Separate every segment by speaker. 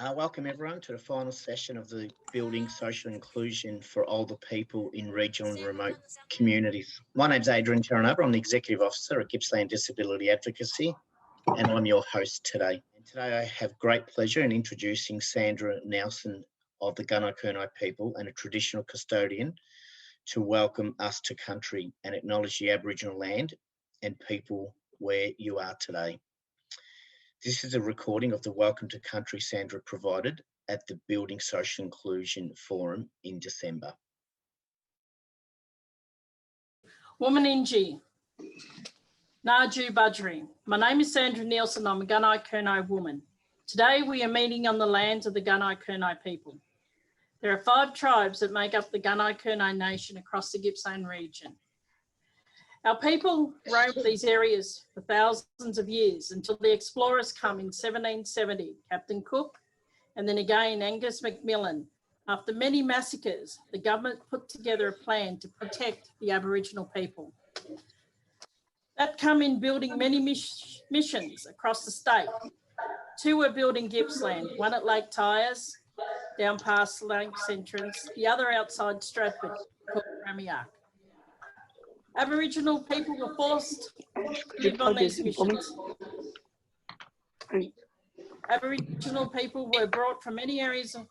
Speaker 1: Welcome everyone to the final session of the Building Social Inclusion for Older People in Regional and Remote Communities. My name's Adrian Terranova. I'm the Executive Officer at Gippsland Disability Advocacy, and I'm your host today. And today I have great pleasure in introducing Sandra Nelson of the Gunai Kurnai people and a traditional custodian to welcome us to country and acknowledge the Aboriginal land and people where you are today. This is a recording of the Welcome to Country Sandra provided at the Building Social Inclusion Forum in December.
Speaker 2: Womaninji, Naju Budgering. My name is Sandra Nielsen. I'm a Gunai Kurnai woman. Today we are meeting on the lands of the Gunai Kurnai people. There are 5 tribes that make up the Gunai Kurnai nation across the Gippsland region. Our people roamed these areas for thousands of years until the explorers come in 1770, Captain Cook, and then again Angus McMillan. After many massacres, the government put together a plan to protect the Aboriginal people. That come in building many missions across the state. 2 were built in Gippsland, one at Lake Tyers, down past Lake's entrance, the other outside Stratford, called Ramiark. Aboriginal people were forced to live on these missions. Aboriginal people were brought from many areas of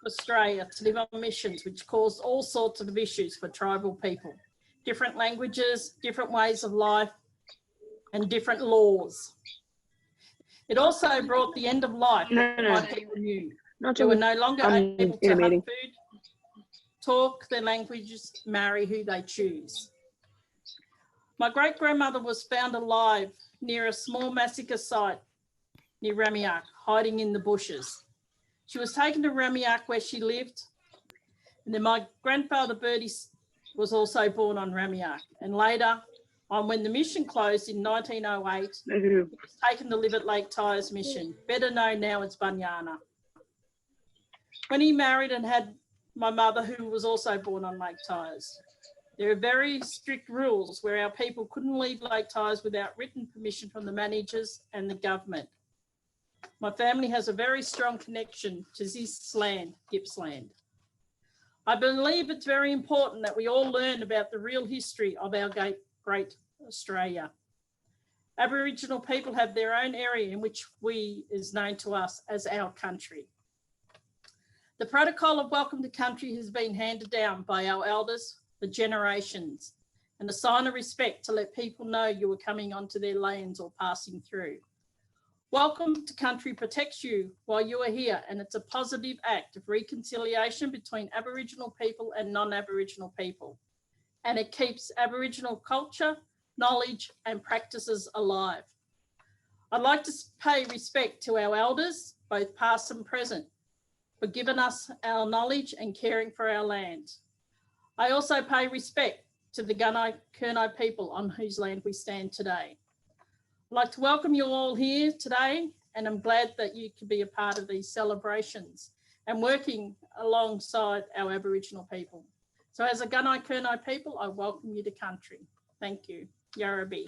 Speaker 2: Australia to live on missions, which caused all sorts of issues for tribal people. Different languages, different ways of life, and different laws. It also brought the end of life that my people knew. They were no longer able to hunt food, talk their languages, marry who they choose. My great-grandmother was found alive near a small massacre site near Ramiark, hiding in the bushes. She was taken to Ramiark where she lived, and then my grandfather Bertie was also born on Ramiark. And later on, when the mission closed in 1908, he was taken to live at Lake Tyers Mission, better known now as Bunyana. When he married and had my mother, who was also born on Lake Tyers. There are very strict rules where our people couldn't leave Lake Tyers without written permission from the managers and the government. My family has a very strong connection to this land, Gippsland. I believe it's very important that we all learn about the real history of our great Australia. Aboriginal people have their own area in which is known to us as our country. The protocol of Welcome to Country has been handed down by our elders for generations, and a sign of respect to let people know you are coming onto their lands or passing through. Welcome to Country protects you while you are here, and it's a positive act of reconciliation between Aboriginal people and non-Aboriginal people. And it keeps Aboriginal culture, knowledge and practices alive. I'd like to pay respect to our elders, both past and present, for giving us our knowledge and caring for our land. I also pay respect to the Gunai Kurnai people on whose land we stand today. I'd like to welcome you all here today, and I'm glad that you can be a part of these celebrations and working alongside our Aboriginal people. So as a Gunai Kurnai people, I welcome you to country. Thank you. Yarrabi.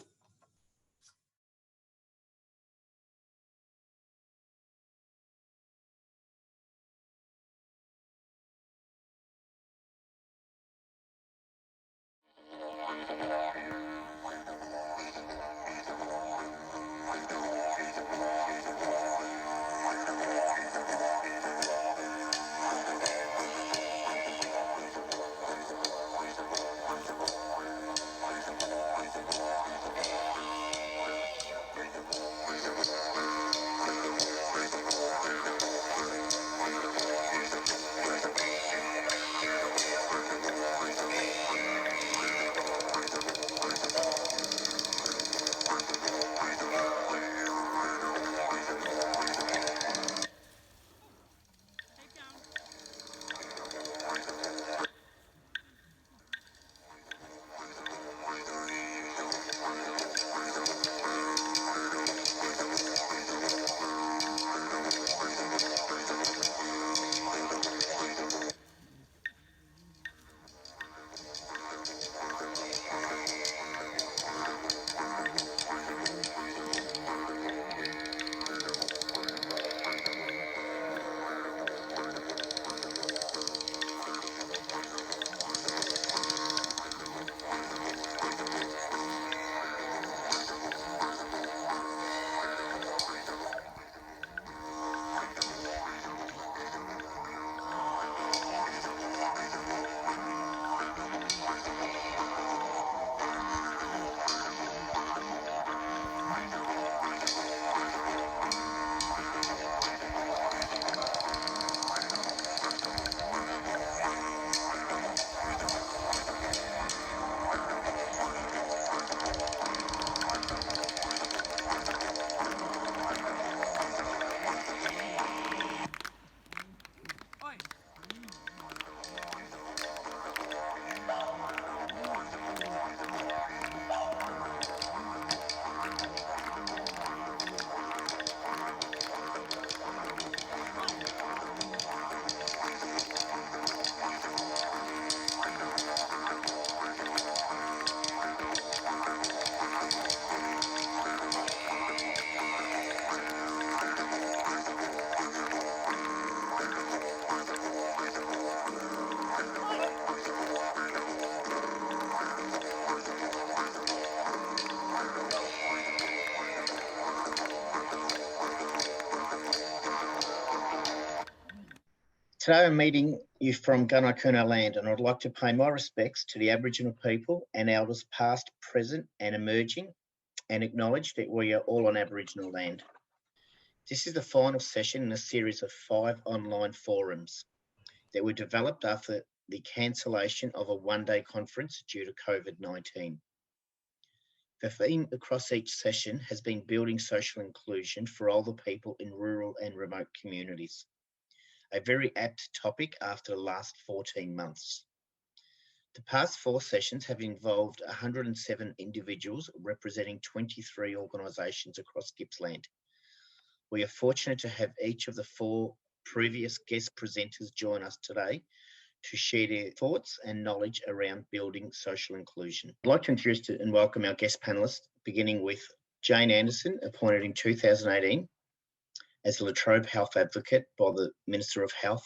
Speaker 1: Today I'm meeting you from Gunnarkuna land, and I'd like to pay my respects to the Aboriginal people and elders past, present and emerging, and acknowledge that we are all on Aboriginal land. This is the final session in a series of 5 online forums that were developed after the cancellation of a one-day conference due to COVID-19. The theme across each session has been building social inclusion for older people in rural and remote communities. A very apt topic after the last 14 months. The past 4 sessions have involved 107 individuals representing 23 organisations across Gippsland. We are fortunate to have each of the 4 previous guest presenters join us today to share their thoughts and knowledge around building social inclusion. I'd like to introduce and welcome our guest panellists, beginning with Jane Anderson, appointed in 2018 as the Latrobe Health Advocate by the Minister of Health.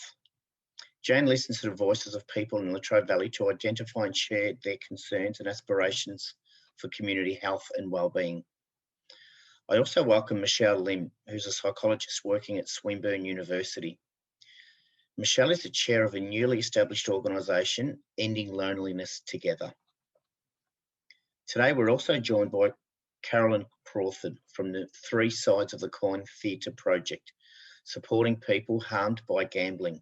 Speaker 1: Jane listens to the voices of people in the Latrobe Valley to identify and share their concerns and aspirations for community health and wellbeing. I also welcome Michelle Lim, who's a psychologist working at Swinburne University. Michelle is the chair of a newly established organisation, Ending Loneliness Together. Today, we're also joined by Carolyn Crawford from the Three Sides of the Coin Theatre Project, supporting people harmed by gambling.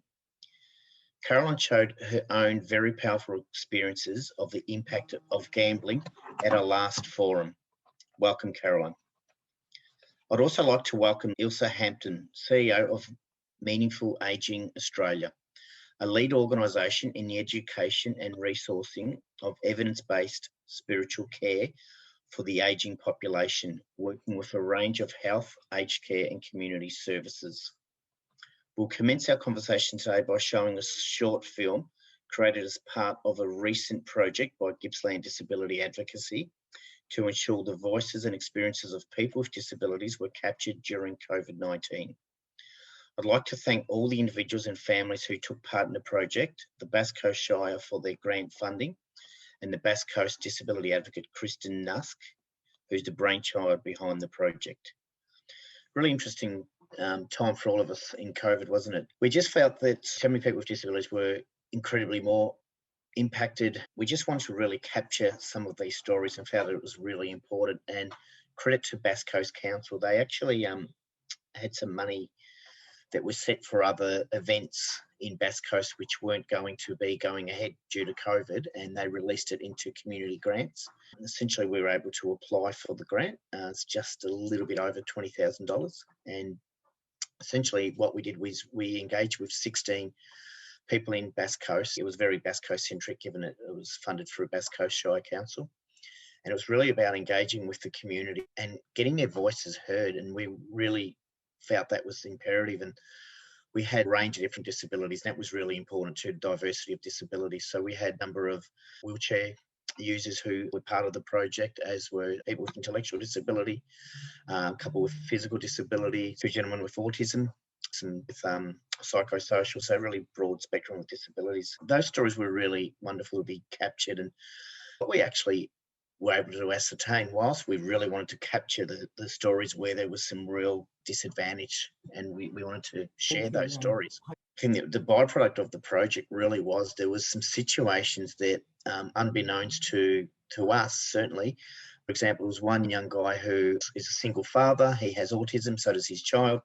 Speaker 1: Carolyn showed her own very powerful experiences of the impact of gambling at our last forum. Welcome, Carolyn. I'd also like to welcome Ilse Hampton, CEO of Meaningful Ageing Australia, a lead organisation in the education and resourcing of evidence-based spiritual care for the ageing population, working with a range of health, aged care and community services. We'll commence our conversation today by showing a short film created as part of a recent project by Gippsland Disability Advocacy to ensure the voices and experiences of people with disabilities were captured during COVID-19. I'd like to thank all the individuals and families who took part in the project, the Bass Coast Shire for their grant funding, and the Bass Coast Disability Advocate Kristen Nusk, who's the brainchild behind the project. Really interesting time for all of us in COVID, wasn't it? We just felt that so many people with disabilities were incredibly more impacted. We just wanted to really capture some of these stories and felt it was really important. And credit to Bass Coast Council, they actually had some money that was set for other events in Bass Coast which weren't going to be going ahead due to COVID, and they released it into community grants. And essentially, we were able to apply for the grant. It's just a little bit over $20,000. And essentially what we did was we engaged with 16 people in Bass Coast. It was very Bass Coast centric, given it was funded through Bass Coast Shire Council. And it was really about engaging with the community and getting their voices heard. And we really felt that was imperative. And we had a range of different disabilities. And that was really important to diversity of disabilities. So we had a number of wheelchair users who were part of the project, as were people with intellectual disability, a couple with physical disability, 2 gentlemen with autism, some with psychosocial, so really broad spectrum of disabilities. Those stories were really wonderful to be captured, and what we actually were able to ascertain, whilst we really wanted to capture the stories where there was some real disadvantage, and we wanted to share those stories. I think the byproduct of the project really was there was some situations that, unbeknownst to us, certainly. For example, there was one young guy who is a single father. He has autism, so does his child.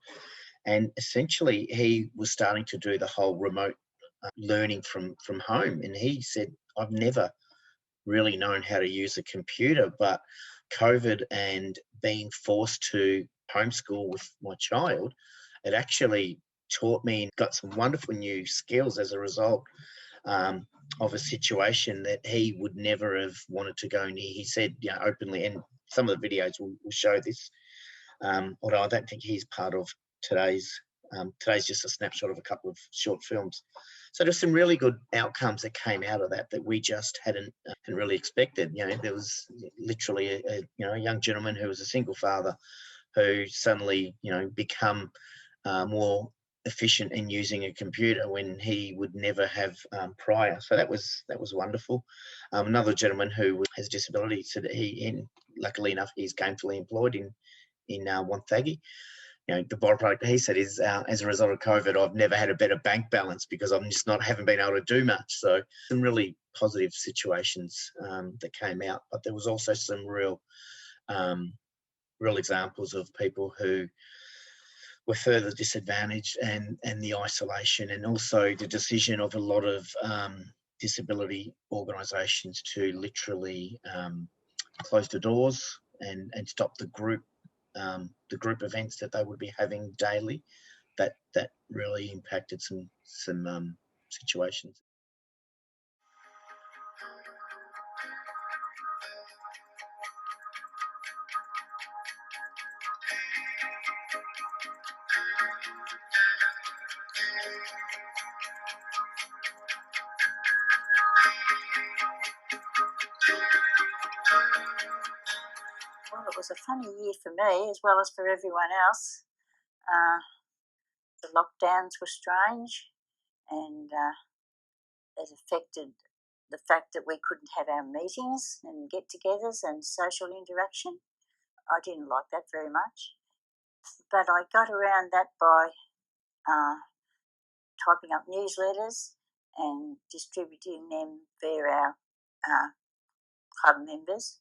Speaker 1: And essentially, he was starting to do the whole remote learning from home. And he said, I've never really known how to use a computer, but COVID and being forced to homeschool with my child, it actually taught me and got some wonderful new skills as a result of a situation that he would never have wanted to go near. He said, openly, and some of the videos will show this, although I don't think he's part of today's just a snapshot of a couple of short films. So there's some really good outcomes that came out of that we just hadn't really expected. There was literally a young gentleman who was a single father who suddenly become more efficient in using a computer when he would never have prior. So that was wonderful. Another gentleman who has a disability said that luckily enough, he's gainfully employed in Wonthaggi. the byproduct he said is as a result of COVID, I've never had a better bank balance because I'm just haven't been able to do much. So some really positive situations that came out, but there was also some real examples of people who were further disadvantaged, and the isolation, and also the decision of a lot of disability organisations to literally close the doors and stop the group events that they would be having daily. That really impacted some situations.
Speaker 3: Well, it was a funny year for me as well as for everyone else. The lockdowns were strange, and it affected the fact that we couldn't have our meetings and get-togethers and social interaction. I didn't like that very much, but I got around that by typing up newsletters and distributing them via our club members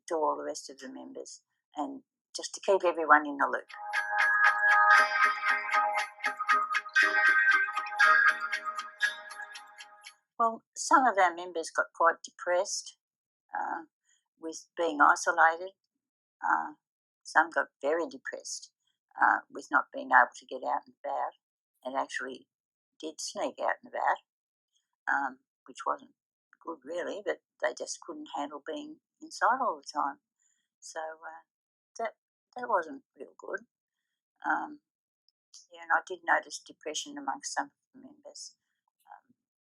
Speaker 3: to all the rest of the members, and just to keep everyone in the loop. Well, some of our members got quite depressed with being isolated. Some got very depressed with not being able to get out and about, and actually did sneak out and about, which wasn't good really, but they just couldn't handle being inside all the time. So that wasn't real good. And I did notice depression amongst some of the members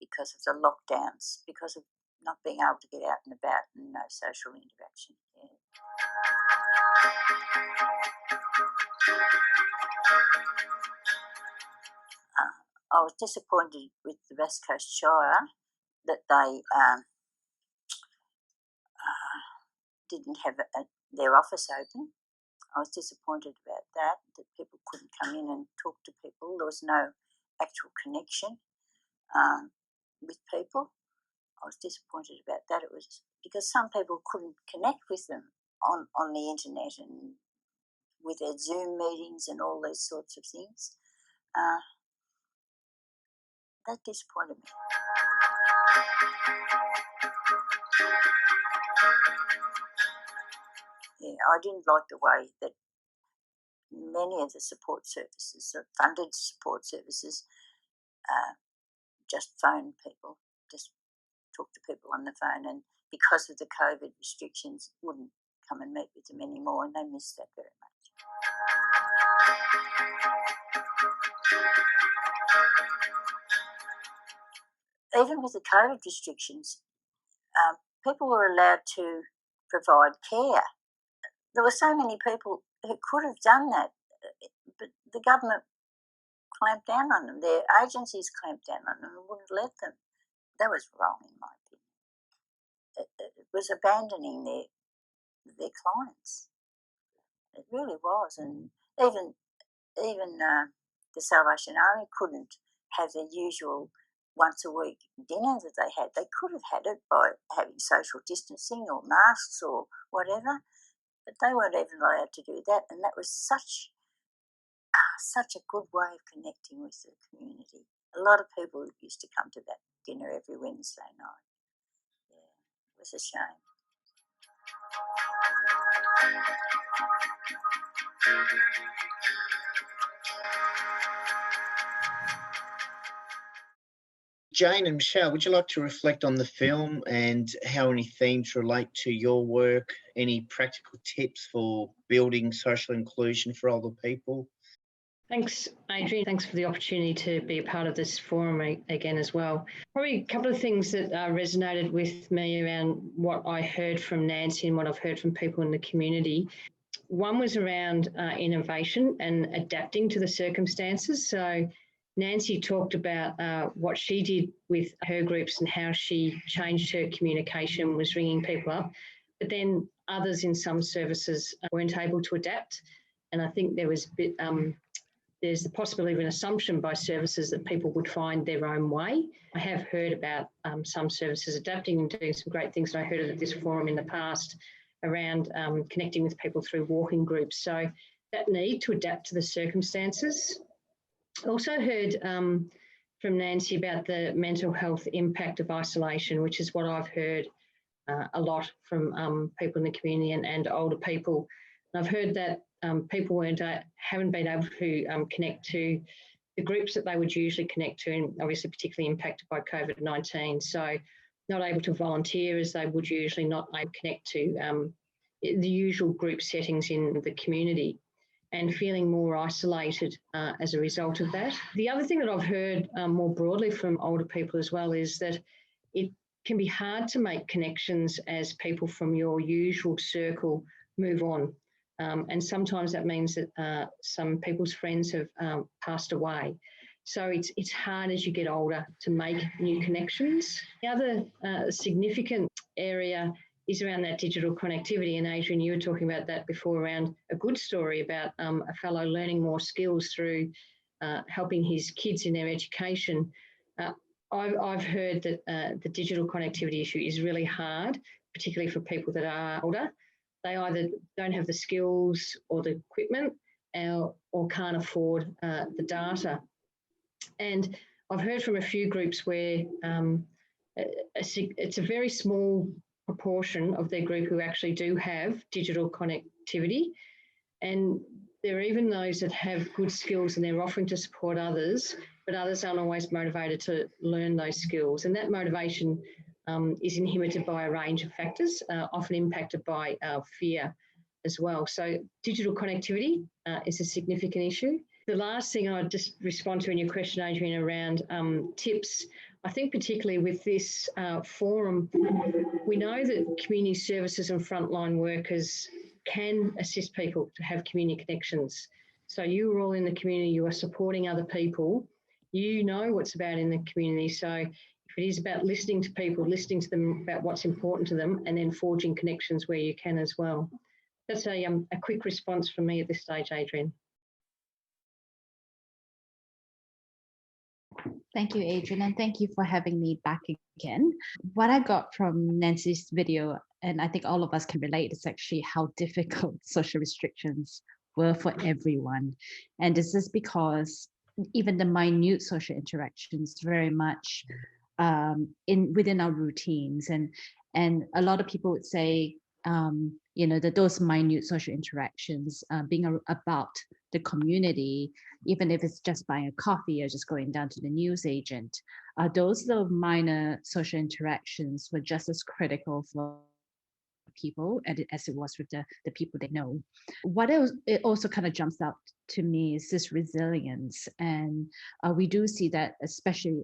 Speaker 3: because of the lockdowns, because of not being able to get out and about and no social interaction. Yeah. I was disappointed with the West Coast Shire that they didn't have their office open. I was disappointed about that people couldn't come in and talk to people. There was no actual connection with people. I was disappointed about that. It was because some people couldn't connect with them on the internet and with their Zoom meetings and all those sorts of things. That disappointed me. Yeah, I didn't like the way that many of the support services, the funded support services, just phone people, just talk to people on the phone, and because of the COVID restrictions, wouldn't come and meet with them anymore, and they missed that very much. Even with the COVID restrictions, people were allowed to provide care. There were so many people who could have done that, but the government clamped down on them. Their agencies clamped down on them and wouldn't let them. That was wrong, in my opinion. It was abandoning their clients. It really was, and even the Salvation Army couldn't have their usual once a week dinner that they had. They could have had it by having social distancing or masks or whatever, but they weren't even allowed to do that, and that was such a good way of connecting with the community. A lot of people used to come to that dinner every Wednesday night. Yeah, it was a shame.
Speaker 1: Jane and Michelle, would you like to reflect on the film and how any themes relate to your work? Any practical tips for building social inclusion for older people?
Speaker 4: Thanks, Adrian. Thanks for the opportunity to be a part of this forum again as well. Probably a couple of things that resonated with me around what I heard from Nancy and what I've heard from people in the community. One was around innovation and adapting to the circumstances. So Nancy talked about what she did with her groups and how she changed her communication, was ringing people up. But then others in some services weren't able to adapt. And I think there was a bit, there's the possibility of an assumption by services that people would find their own way. I have heard about some services adapting and doing some great things. And I heard it at this forum in the past around connecting with people through walking groups. So that need to adapt to the circumstances. I also heard from Nancy about the mental health impact of isolation, which is what I've heard a lot from people in the community and older people. And I've heard that people haven't been able to connect to the groups that they would usually connect to, and obviously particularly impacted by COVID-19. So not able to volunteer as they would usually, not able to connect to the usual group settings in the community, and feeling more isolated as a result of that. The other thing that I've heard more broadly from older people as well is that it can be hard to make connections as people from your usual circle move on. And sometimes that means that some people's friends have passed away. So it's hard as you get older to make new connections. The other significant area is around that digital connectivity. And Adrian, you were talking about that before around a good story about a fellow learning more skills through helping his kids in their education. I've heard that the digital connectivity issue is really hard, particularly for people that are older. They either don't have the skills or the equipment or can't afford the data. And I've heard from a few groups where it's a very small proportion of their group who actually do have digital connectivity. And there are even those that have good skills and they're offering to support others, but others aren't always motivated to learn those skills. And that motivation is inhibited by a range of factors, often impacted by fear as well. So digital connectivity is a significant issue. The last thing I'd just respond to in your question, Adrian, around tips, I think particularly with this forum, we know that community services and frontline workers can assist people to have community connections. So you are all in the community, you are supporting other people, you know what's about in the community. So if it is about listening to people, listening to them about what's important to them, and then forging connections where you can as well. That's a quick response from me at this stage, Adrian.
Speaker 5: Thank you, Adrian, and thank you for having me back again. What I got from Nancy's video, and I think all of us can relate, is actually how difficult social restrictions were for everyone. And this is because even the minute social interactions very much within our routines, and a lot of people would say, that those minute social interactions being about the community, even if it's just buying a coffee or just going down to the newsagent, those little minor social interactions were just as critical for people as it was with the people they know. What else, it also kind of jumps out to me is this resilience, and we do see that especially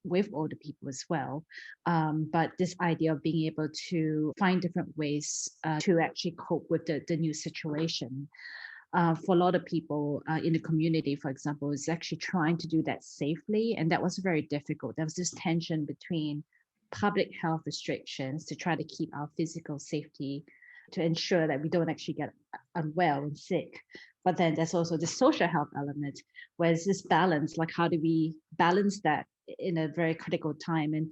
Speaker 5: with older people as well, but this idea of being able to find different ways to actually cope with the new situation. For a lot of people in the community, for example, is actually trying to do that safely, and that was very difficult. There was this tension between public health restrictions to try to keep our physical safety, to ensure that we don't actually get unwell and sick. But then there's also the social health element, where it's this balance, like how do we balance that in a very critical time? And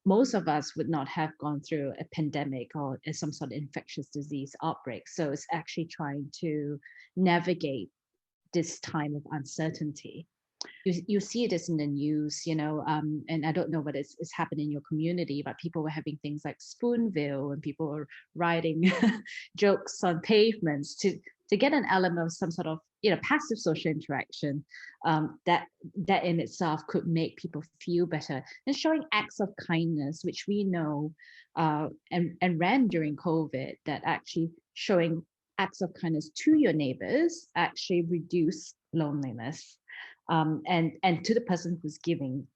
Speaker 5: most of us would not have gone through a pandemic or some sort of infectious disease outbreak. So it's actually trying to navigate this time of uncertainty. You see this in the news, and I don't know what is happening in your community, but people were having things like Spoonville, and people were writing jokes on pavements to get an element of some sort of passive social interaction that in itself could make people feel better, and showing acts of kindness, which we know and ran during COVID, that actually showing acts of kindness to your neighbors actually reduce loneliness. And to the person who's giving,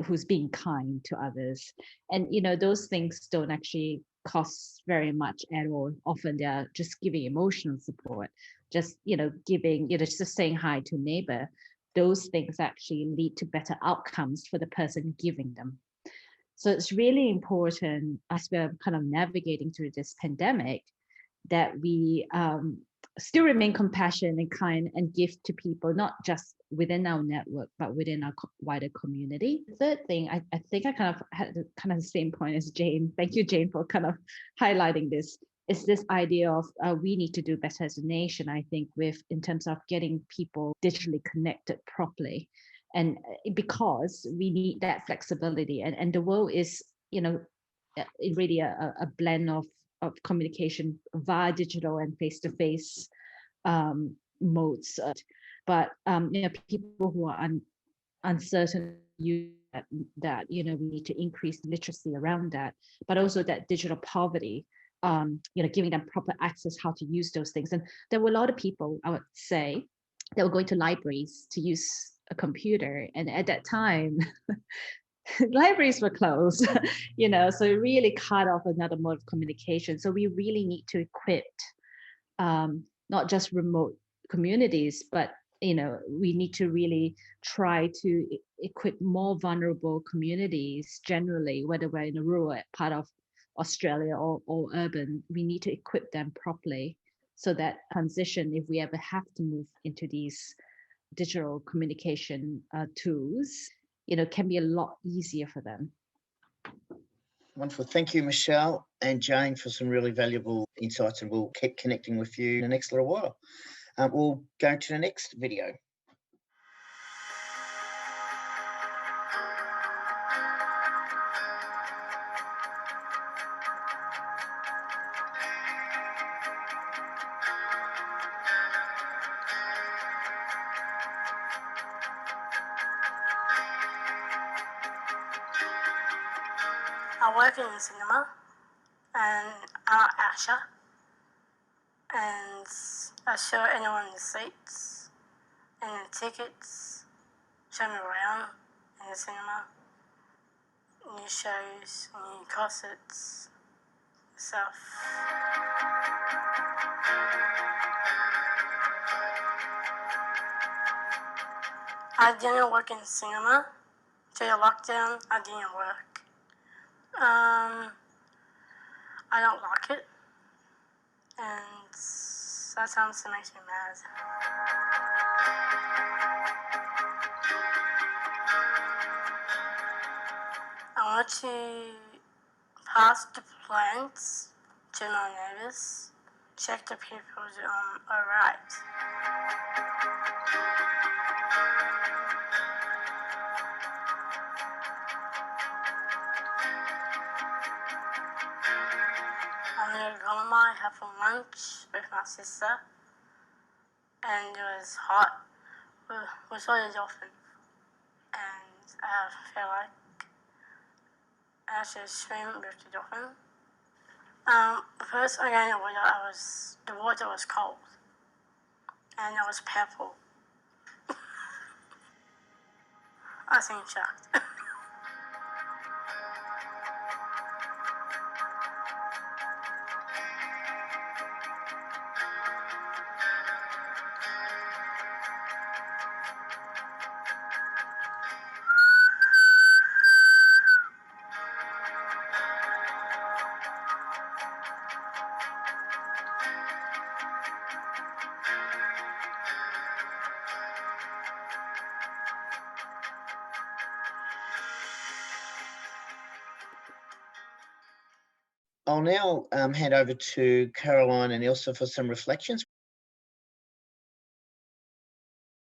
Speaker 5: who's being kind to others. And, those things don't actually cost very much at all. Often they're just giving emotional support, just, giving, just saying hi to a neighbor. Those things actually lead to better outcomes for the person giving them. So it's really important, as we're kind of navigating through this pandemic, that we still remain compassionate and kind and give to people, not just within our network, but within our wider community. The third thing, I think I kind of had kind of the same point as Jane. Thank you, Jane, for kind of highlighting this. Is this idea of we need to do better as a nation, I think, in terms of getting people digitally connected properly. And because we need that flexibility, and the world is, really a blend of communication via digital and face-to-face modes. But people who are uncertain that we need to increase literacy around that, but also that digital poverty, giving them proper access how to use those things. And there were a lot of people, I would say, that were going to libraries to use a computer, and at that time libraries were closed, so it really cut off another mode of communication. So we really need to equip not just remote communities, but we need to really try to equip more vulnerable communities generally, whether we're in a rural part of Australia or urban. We need to equip them properly so that transition, if we ever have to move into these digital communication tools, can be a lot easier for them.
Speaker 1: Wonderful. Thank you, Michelle and Jane, for some really valuable insights, and we'll keep connecting with you in the next little while. We'll go to the next video.
Speaker 6: I work in the cinema and art usher, and I show anyone the seats and the tickets, show me around in the cinema, new shows, new concerts, stuff. I didn't work in cinema. During lockdown, I didn't work. I don't like it, and sometimes it makes me mad. I want to pass the plans to my neighbours, check the people are right. I'm going to Golomai have lunch with my sister, and it was hot. We saw the dolphin, and I felt like I should swim with the dolphin. First I got in the water, the water was cold, and it was purple. I was in shock.
Speaker 1: I'll now hand over to Caroline and Ilse for some reflections.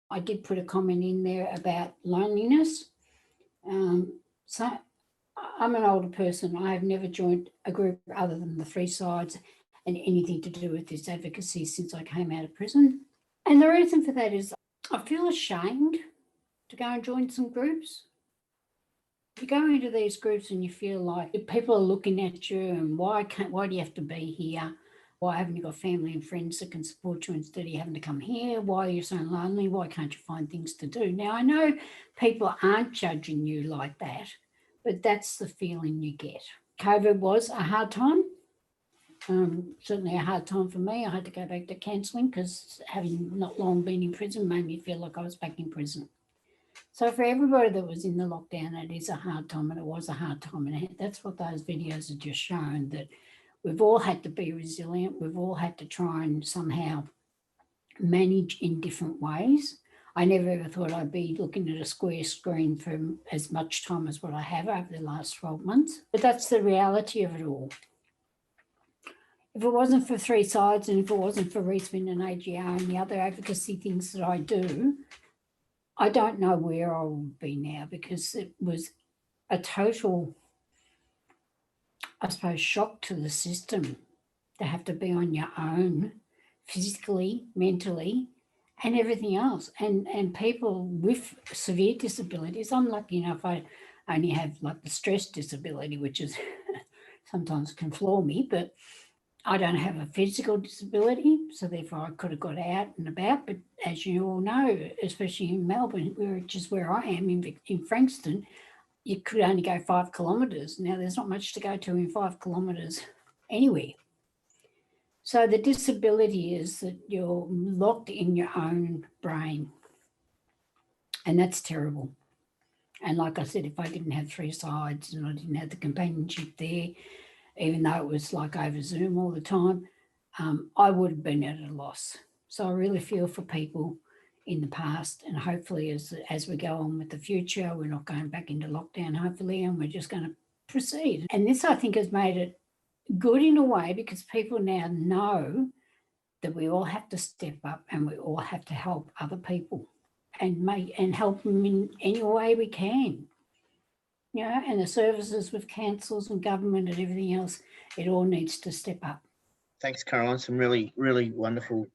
Speaker 7: I did put a comment in there about loneliness. So I'm an older person. I have never joined a group other than the Three Sides and anything to do with this advocacy since I came out of prison. And the reason for that is I feel ashamed to go and join some groups. You go into these groups and you feel like people are looking at you and why do you have to be here? Why haven't you got family and friends that can support you instead of you having to come here? Why are you so lonely? Why can't you find things to do? Now, I know people aren't judging you like that, but that's the feeling you get. COVID was a hard time. Certainly a hard time for me. I had to go back to counselling because having not long been in prison made me feel like I was back in prison. So for everybody that was in the lockdown, it is a hard time, and it was a hard time. And that's what those videos have just shown, that we've all had to be resilient. We've all had to try and somehow manage in different ways. I never ever thought I'd be looking at a square screen for as much time as what I have over the last 12 months. But that's the reality of it all. If it wasn't for Three Sides and if it wasn't for Reesman and AGR and the other advocacy things that I do, I don't know where I would be now, because it was a total, I suppose, shock to the system to have to be on your own physically, mentally, and everything else. And people with severe disabilities, I'm lucky enough I only have like the stress disability, which is sometimes can floor me, but I don't have a physical disability, so therefore I could have got out and about. But as you all know, especially in Melbourne, which is where I am in Frankston, you could only go 5 kilometres. Now there's not much to go to in 5 kilometres anywhere. So the disability is that you're locked in your own brain, and that's terrible. And like I said, if I didn't have Three Sides and I didn't have the companionship there, even though it was like over Zoom all the time, I would have been at a loss. So I really feel for people in the past, and hopefully as we go on with the future, we're not going back into lockdown, hopefully, and we're just going to proceed. And this, I think, has made it good in a way, because people now know that we all have to step up and we all have to help other people and help them in any way we can. You know, and the services with councils and government and everything else, it all needs to step up.
Speaker 1: Thanks, Caroline. Some really, really wonderful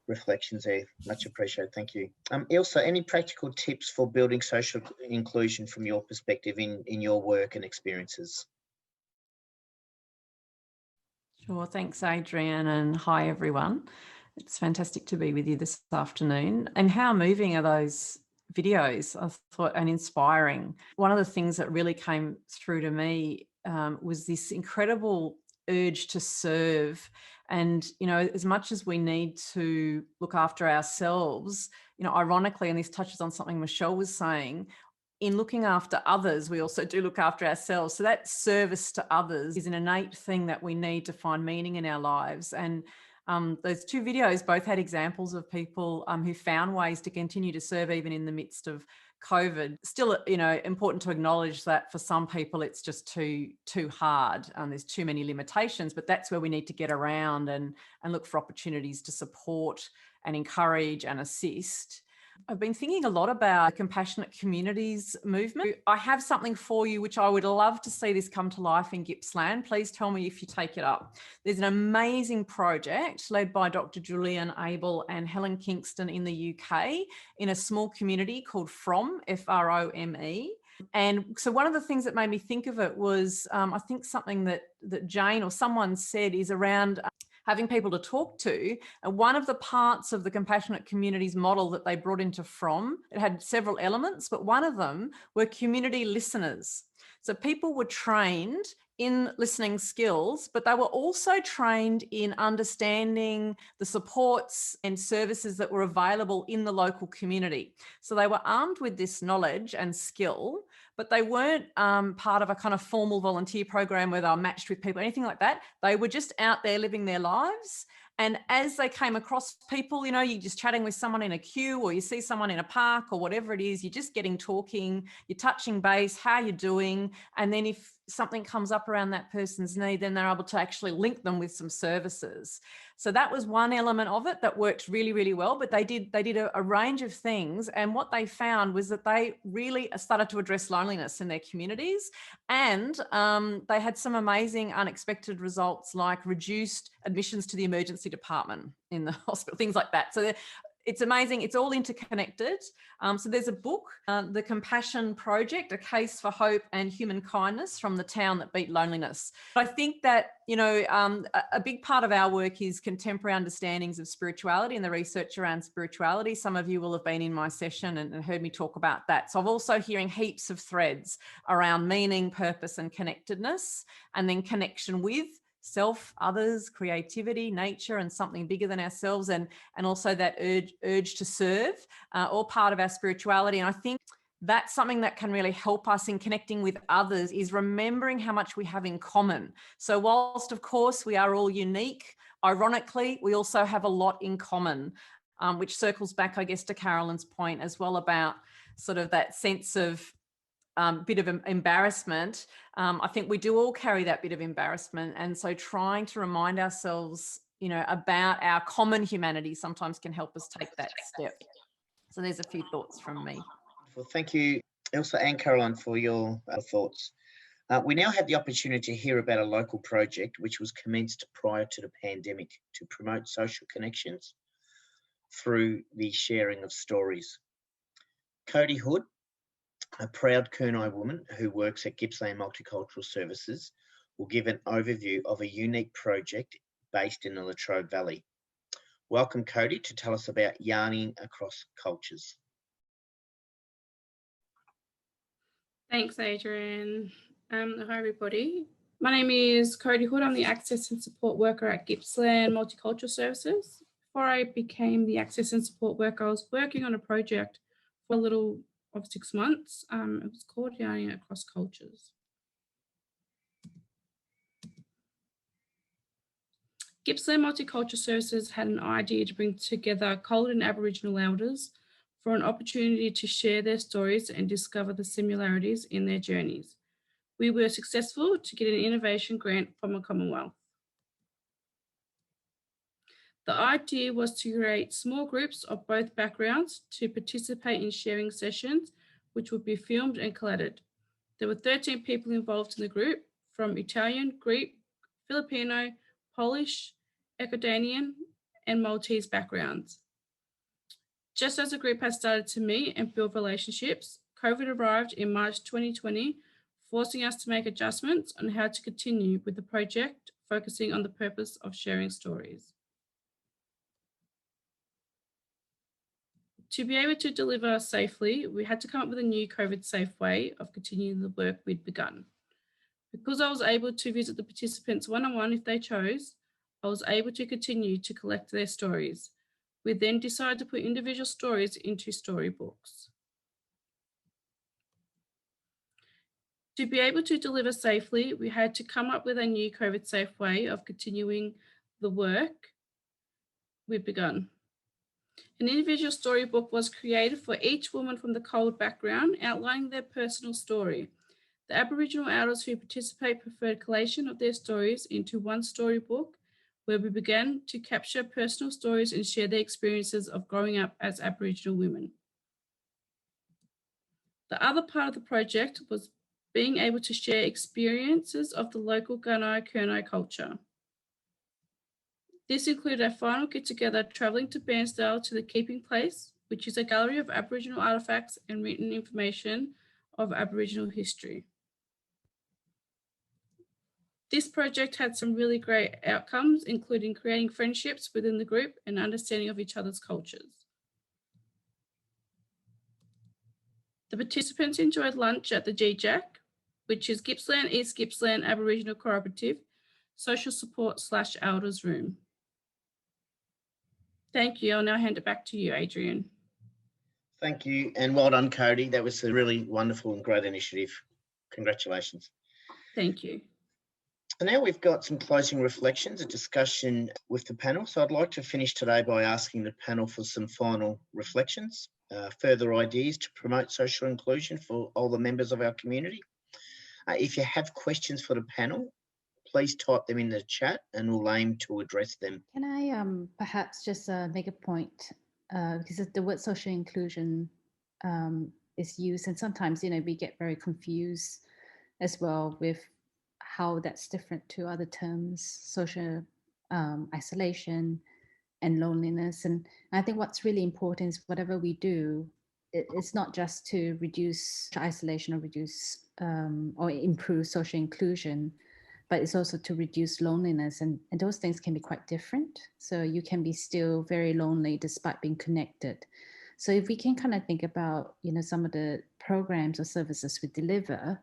Speaker 1: reflections there. Much appreciated. Thank you. Ilse, any practical tips for building social inclusion from your perspective in your work and experiences?
Speaker 8: Sure. Thanks, Adrian, and hi, everyone. It's fantastic to be with you this afternoon. And how moving are those videos, I thought, and inspiring. One of the things that really came through to me was this incredible urge to serve. And, you know, as much as we need to look after ourselves, you know, ironically, and this touches on something Michelle was saying, in looking after others, we also do look after ourselves. So that service to others is an innate thing that we need to find meaning in our lives. And those two videos both had examples of people who found ways to continue to serve even in the midst of COVID. Still, you know, important to acknowledge that for some people it's just too hard. There's too many limitations, but that's where we need to get around and look for opportunities to support and encourage and assist. I've been thinking a lot about the Compassionate Communities movement. I have something for you which I would love to see this come to life in Gippsland. Please tell me if you take it up. There's an amazing project led by Dr. Julian Abel and Helen Kingston in the UK in a small community called Frome, F-R-O-M-E. And so one of the things that made me think of it was, I think something that Jane or someone said is around having people to talk to. And one of the parts of the Compassionate Communities model that they brought into Frome, it had several elements, but one of them were community listeners. So people were trained in listening skills, but they were also trained in understanding the supports and services that were available in the local community. So they were armed with this knowledge and skill, but they weren't part of a kind of formal volunteer program where they were matched with people, anything like that. They were just out there living their lives. And as they came across people, you know, you're just chatting with someone in a queue, or you see someone in a park or whatever it is, you're just getting talking, you're touching base, how you're doing. And then if something comes up around that person's need, then they're able to actually link them with some services. So that was one element of it that worked really, really well. But they did a range of things. And what they found was that they really started to address loneliness in their communities. And they had some amazing unexpected results, like reduced admissions to the emergency department in the hospital, things like that. So it's amazing. It's all interconnected. So there's a book, The Compassion Project, A Case for Hope and Human Kindness from the Town That Beat Loneliness. I think that, you know, a big part of our work is contemporary understandings of spirituality and the research around spirituality. Some of you will have been in my session and heard me talk about that. So I'm also hearing heaps of threads around meaning, purpose and connectedness, and then connection with self, others, creativity, nature, and something bigger than ourselves, and also that urge to serve, all part of our spirituality. And I think that's something that can really help us in connecting with others, is remembering how much we have in common. So whilst, of course, we are all unique, ironically, we also have a lot in common. which circles back, I guess, to Carolyn's point as well about sort of that sense of bit of embarrassment. I think we do all carry that bit of embarrassment. And so trying to remind ourselves, you know, about our common humanity sometimes can help us take that step. So there's a few thoughts from me.
Speaker 1: Well, thank you, Elsa and Caroline, for your thoughts. We now have the opportunity to hear about a local project which was commenced prior to the pandemic to promote social connections through the sharing of stories. Cody Hood, a proud Kurnai woman who works at Gippsland Multicultural Services, will give an overview of a unique project based in the Latrobe Valley. Welcome, Cody, to tell us about yarning across cultures.
Speaker 9: Thanks, Adrian. Hi, everybody. My name is Cody Hood. I'm the Access and Support Worker at Gippsland Multicultural Services. Before I became the Access and Support Worker, I was working on a project for a little of 6 months. It was called Yarning Across Cultures. Gippsland Multicultural Services had an idea to bring together coloured and Aboriginal elders for an opportunity to share their stories and discover the similarities in their journeys. We were successful to get an innovation grant from a Commonwealth. The idea was to create small groups of both backgrounds to participate in sharing sessions, which would be filmed and collated. There were 13 people involved in the group from Italian, Greek, Filipino, Polish, Ecuadorian, and Maltese backgrounds. Just as the group had started to meet and build relationships, COVID arrived in March 2020, forcing us to make adjustments on how to continue with the project, focusing on the purpose of sharing stories. To be able to deliver safely, we had to come up with a new COVID-safe way of continuing the work we'd begun. Because I was able to visit the participants one-on-one if they chose, I was able to continue to collect their stories. We then decided to put individual stories into storybooks. To be able to deliver safely, we had to come up with a new COVID-safe way of continuing the work we've begun. An individual storybook was created for each woman from the cold background, outlining their personal story. The Aboriginal elders who participate preferred collation of their stories into one storybook, where we began to capture personal stories and share their experiences of growing up as Aboriginal women. The other part of the project was being able to share experiences of the local Gunai Kurnai culture. This included a final get-together travelling to Bairnsdale to the Keeping Place, which is a gallery of Aboriginal artefacts and written information of Aboriginal history. This project had some really great outcomes, including creating friendships within the group and understanding of each other's cultures. The participants enjoyed lunch at the GJAC, which is Gippsland East Gippsland Aboriginal Cooperative Social Support / Elders Room. Thank you. I'll now hand it back to you, Adrian.
Speaker 1: Thank you, and well done, Cody. That was a really wonderful and great initiative. Congratulations.
Speaker 9: Thank you.
Speaker 1: So now we've got some closing reflections, a discussion with the panel. So I'd like to finish today by asking the panel for some final reflections, further ideas to promote social inclusion for all the members of our community. If you have questions for the panel, please type them in the chat and we'll aim to address them.
Speaker 5: Can I perhaps just make a point, because the word social inclusion is used, and sometimes, you know, we get very confused as well with how that's different to other terms, social isolation and loneliness. And I think what's really important is whatever we do, it's not just to reduce isolation or reduce or improve social inclusion, but it's also to reduce loneliness. And those things can be quite different. So you can be still very lonely despite being connected. So if we can kind of think about, you know, some of the programs or services we deliver,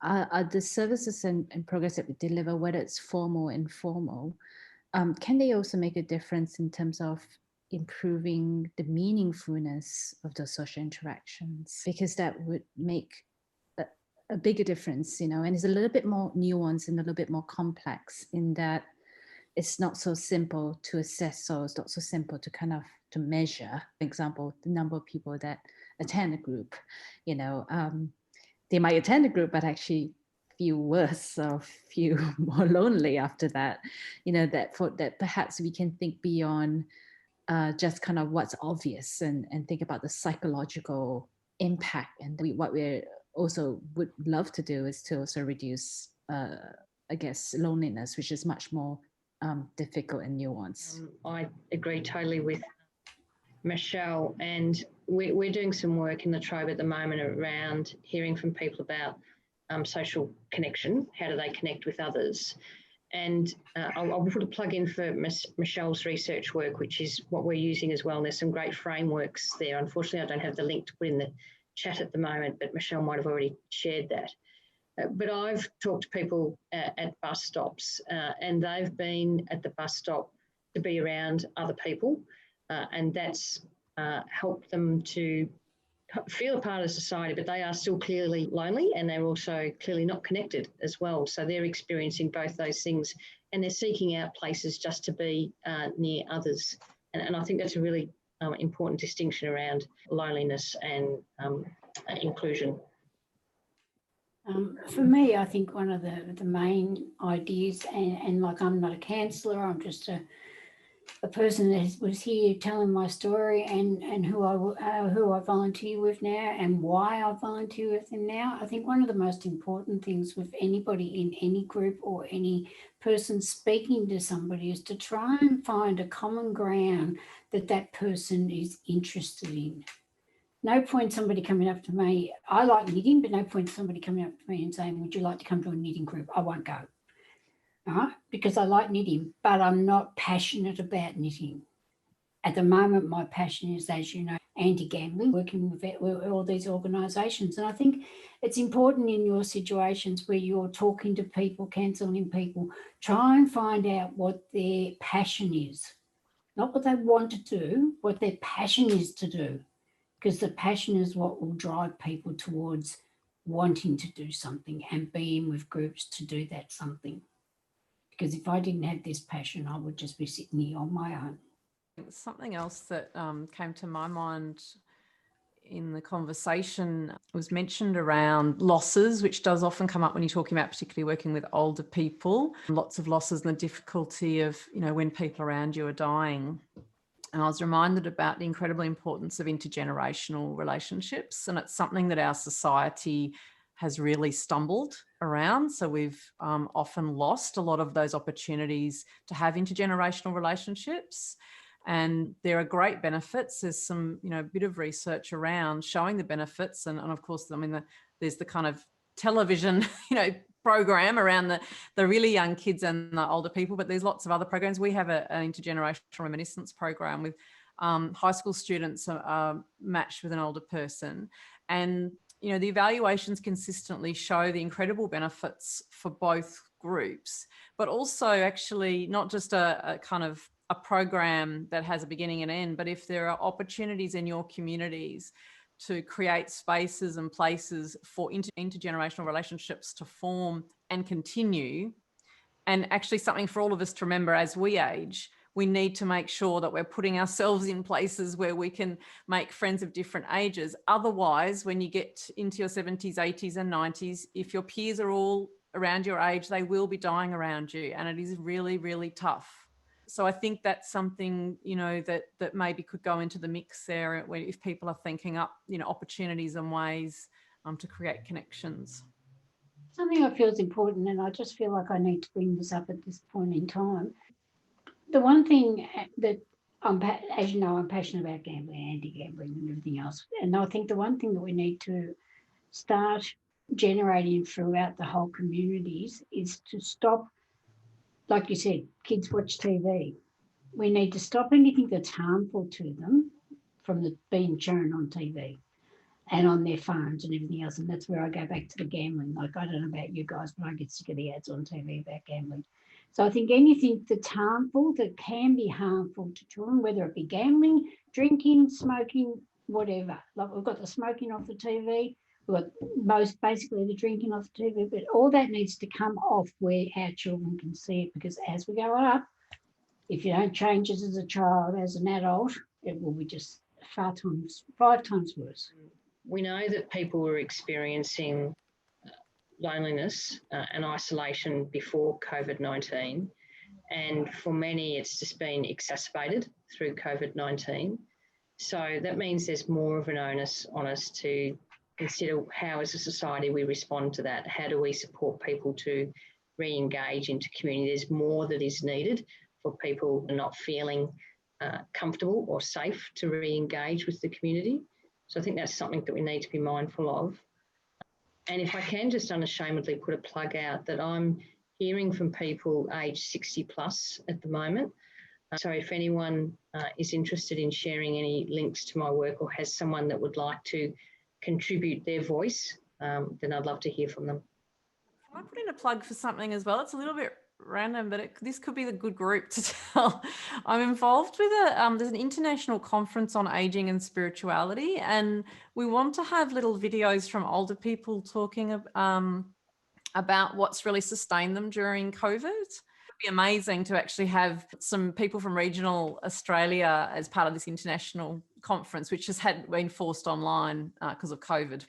Speaker 5: are the services and programs that we deliver, whether it's formal or informal, can they also make a difference in terms of improving the meaningfulness of those social interactions? Because that would make a bigger difference, you know, and it's a little bit more nuanced and a little bit more complex in that, it's not so simple to assess, so it's not so simple to kind of to measure. For example, the number of people that attend a group, they might attend a group but actually feel worse or feel more lonely after that. That perhaps we can think beyond just kind of what's obvious and think about the psychological impact. And what we also would love to do is to also reduce, I guess, loneliness, which is much more difficult and nuanced.
Speaker 4: I agree totally with Michelle, and we're doing some work in the tribe at the moment around hearing from people about social connection. How do they connect with others? And I'll put a plug in for Michelle's research work, which is what we're using as well. And there's some great frameworks there. Unfortunately, I don't have the link to put in the chat at the moment, but Michelle might have already shared that. But I've talked to people at bus stops, and they've been at the bus stop to be around other people, and that's helped them to feel a part of society, but they are still clearly lonely, and they're also clearly not connected as well. So they're experiencing both those things, and they're seeking out places just to be near others. And I think that's a really important distinction around loneliness and inclusion.
Speaker 7: For me, I think one of the main ideas, and like I'm not a counsellor, I'm just a person that was here telling my story and who I volunteer with now and why I volunteer with them now. I think one of the most important things with anybody in any group or any person speaking to somebody is to try and find a common ground that person is interested in. No point somebody coming up to me, I like knitting, but no point somebody coming up to me and saying, would you like to come to a knitting group? I won't go. Because I like knitting, but I'm not passionate about knitting. At the moment, my passion is, as you know, anti-gambling, working with all these organisations. And I think it's important in your situations where you're talking to people, counselling people, try and find out what their passion is. Not what they want to do, what their passion is to do. Because the passion is what will drive people towards wanting to do something and being with groups to do that something. Because if I didn't have this passion, I would just be sitting here on my own.
Speaker 8: Something else that came to my mind in the conversation was mentioned around losses, which does often come up when you're talking about particularly working with older people. Lots of losses and the difficulty of, when people around you are dying. And I was reminded about the incredible importance of intergenerational relationships. And it's something that our society has really stumbled around. So we've often lost a lot of those opportunities to have intergenerational relationships. And there are great benefits. There's some, bit of research around showing the benefits. And of course, there's the kind of television, program around the really young kids and the older people, but there's lots of other programs. We have an intergenerational reminiscence program with high school students matched with an older person. And the evaluations consistently show the incredible benefits for both groups, but also actually not just a kind of a program that has a beginning and end, but if there are opportunities in your communities to create spaces and places for intergenerational relationships to form and continue, and actually something for all of us to remember as we age, we need to make sure that we're putting ourselves in places where we can make friends of different ages. Otherwise, when you get into your 70s, 80s and 90s, if your peers are all around your age, they will be dying around you. And it is really, really tough. So I think that's something, that maybe could go into the mix there if people are thinking up, opportunities and ways to create connections.
Speaker 7: Something I feel is important, and I just feel like I need to bring this up at this point in time. The one thing that as you know, I'm passionate about gambling, anti-gambling and everything else. And I think the one thing that we need to start generating throughout the whole communities is to stop, like you said, kids watch TV. We need to stop anything that's harmful to them from being shown on TV and on their phones and everything else. And that's where I go back to the gambling. Like, I don't know about you guys, but I get sick of the ads on TV about gambling. So I think anything that's harmful, that can be harmful to children, whether it be gambling, drinking, smoking, whatever. Like, we've got the smoking off the TV, we've got basically the drinking off the TV, but all that needs to come off where our children can see it, because as we go up, if you don't change it as a child, as an adult, it will be just 5 times worse.
Speaker 4: We know that people were experiencing loneliness and isolation before COVID-19. And for many, it's just been exacerbated through COVID-19. So that means there's more of an onus on us to consider how as a society we respond to that. How do we support people to re-engage into community? There's more that is needed for people not feeling comfortable or safe to re-engage with the community. So I think that's something that we need to be mindful of. And if I can just unashamedly put a plug out that I'm hearing from people aged 60 plus at the moment. So if anyone is interested in sharing any links to my work or has someone that would like to contribute their voice, then I'd love to hear from them.
Speaker 8: Can I put in a plug for something as well? It's a little bit random, but this could be the good group to tell. I'm involved with there's an international conference on aging and spirituality, and we want to have little videos from older people talking about what's really sustained them during COVID. It'd be amazing to actually have some people from regional Australia as part of this international conference, which has been forced online because of COVID.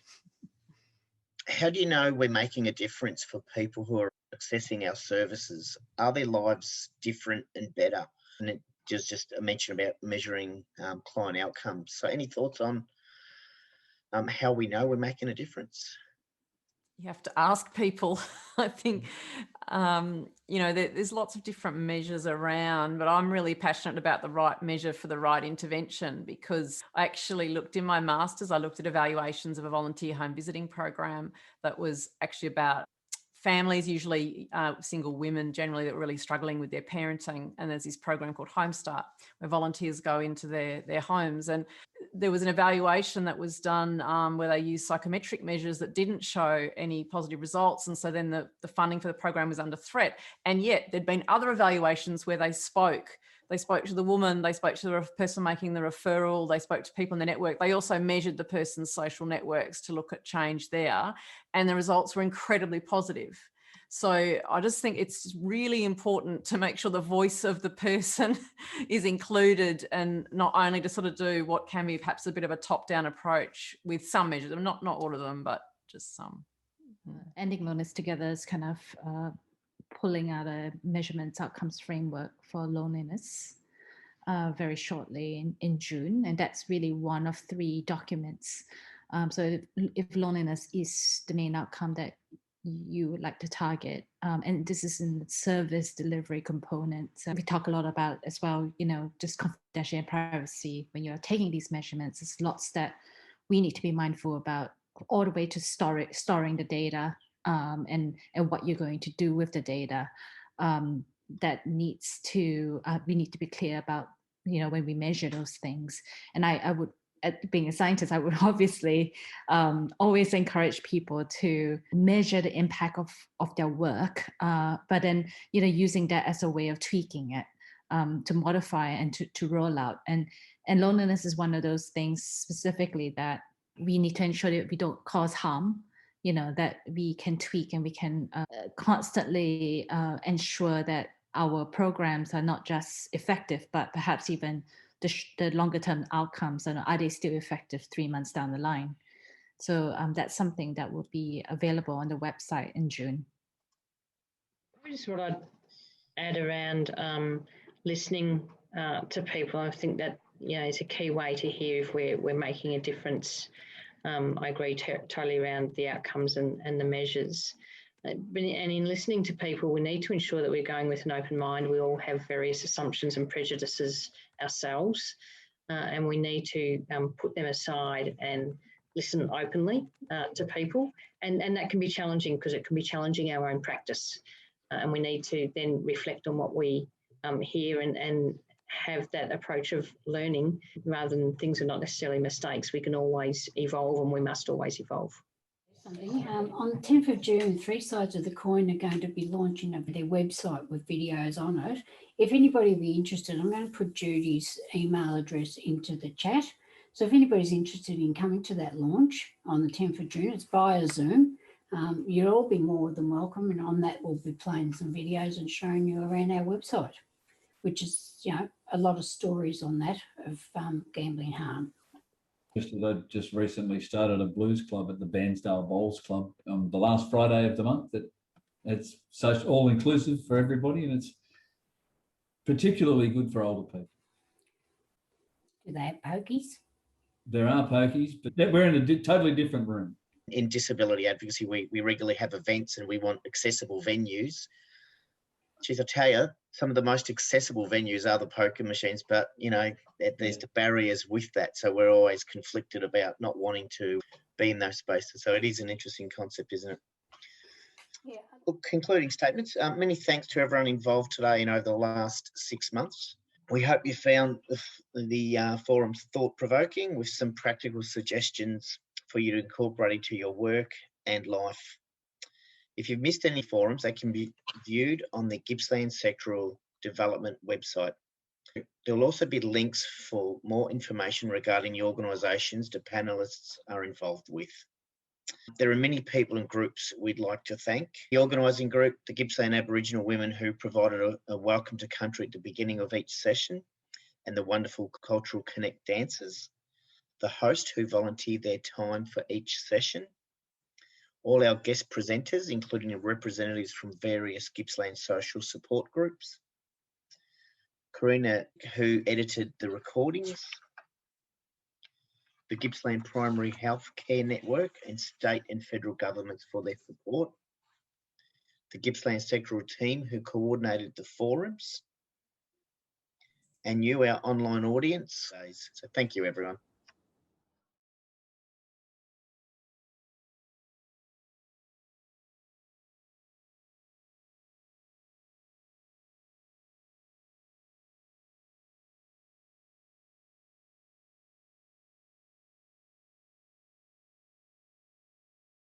Speaker 1: How do you know we're making a difference for people who are accessing our services? Are their lives different and better? And it just a mention about measuring client outcomes. So any thoughts on how we know we're making a difference?
Speaker 8: You have to ask people. I think, there's lots of different measures around, but I'm really passionate about the right measure for the right intervention, because I actually looked in my master's, I looked at evaluations of a volunteer home visiting program that was actually about families, usually single women generally, that were really struggling with their parenting. And there's this program called Home Start where volunteers go into their homes. And there was an evaluation that was done where they used psychometric measures that didn't show any positive results. And so then the funding for the program was under threat. And yet there'd been other evaluations where they spoke to the woman, they spoke to the person making the referral, they spoke to people in the network. They also measured the person's social networks to look at change there, and the results were incredibly positive. So I just think it's really important to make sure the voice of the person is included, and not only to sort of do what can be perhaps a bit of a top-down approach with some measures, not all of them, but just some.
Speaker 5: Ending Loneliness Together is kind of pulling out a measurements outcomes framework for loneliness very shortly in June. And that's really one of 3 documents. So if loneliness is the main outcome that you would like to target, and this is in the service delivery component. So we talk a lot about as well, just confidentiality and privacy. When you're taking these measurements, there's lots that we need to be mindful about, all the way to storing the data, and what you're going to do with the data. That needs to we need to be clear about, when we measure those things. And I would, being a scientist, I would obviously always encourage people to measure the impact of their work, but then using that as a way of tweaking it, to modify and to roll out. And loneliness is one of those things specifically that we need to ensure that we don't cause harm, that we can tweak, and we can constantly ensure that our programs are not just effective, but perhaps even the longer term outcomes, and are they still effective 3 months down the line? So that's something that will be available on the website in June.
Speaker 4: Just what I'd add around listening to people. I think that is a key way to hear if we're making a difference. I agree totally around the outcomes and the measures. And in listening to people, we need to ensure that we're going with an open mind. We all have various assumptions and prejudices ourselves, and we need to put them aside and listen openly to people. And that can be challenging, because it can be challenging our own practice. And we need to then reflect on what we hear and have that approach of learning, rather than things are not necessarily mistakes. We can always evolve, and we must always evolve.
Speaker 7: On the 10th of June, 3 Sides of the Coin are going to be launching their website with videos on it. If anybody would be interested, I'm going to put Judy's email address into the chat. So if anybody's interested in coming to that launch on the 10th of June, it's via Zoom. You'll all be more than welcome, and on that we'll be playing some videos and showing you around our website. which is, you know, a lot of stories on that of gambling harm.
Speaker 10: I just recently started a blues club at the Bairnsdale Bowls Club on the last Friday of the month. It's such all inclusive for everybody, and it's particularly good for older people.
Speaker 7: Do they have pokies?
Speaker 10: There are pokies, but we're in a totally different room.
Speaker 1: In disability advocacy, we regularly have events and we want accessible venues. Geez, I tell you, some of the most accessible venues are the poker machines, but, you know, there's the barriers with that. So we're always conflicted about not wanting to be in those spaces. So it is an interesting concept, isn't it?
Speaker 7: Yeah.
Speaker 1: Well, concluding statements. Many thanks to everyone involved today and over the last 6 months. We hope you found the forums thought-provoking with some practical suggestions for you to incorporate into your work and life. If you've missed any forums, they can be viewed on the Gippsland Sectoral Development website. There will also be links for more information regarding the organisations the panellists are involved with. There are many people and groups we'd like to thank. The organising group, the Gippsland Aboriginal women who provided a welcome to country at the beginning of each session, and the wonderful Cultural Connect dancers. The host who volunteered their time for each session. All our guest presenters, including representatives from various Gippsland social support groups. Karina, who edited the recordings. The Gippsland Primary Health Care Network and state and federal governments for their support. The Gippsland sectoral team who coordinated the forums. And you, our online audience. So thank you, everyone.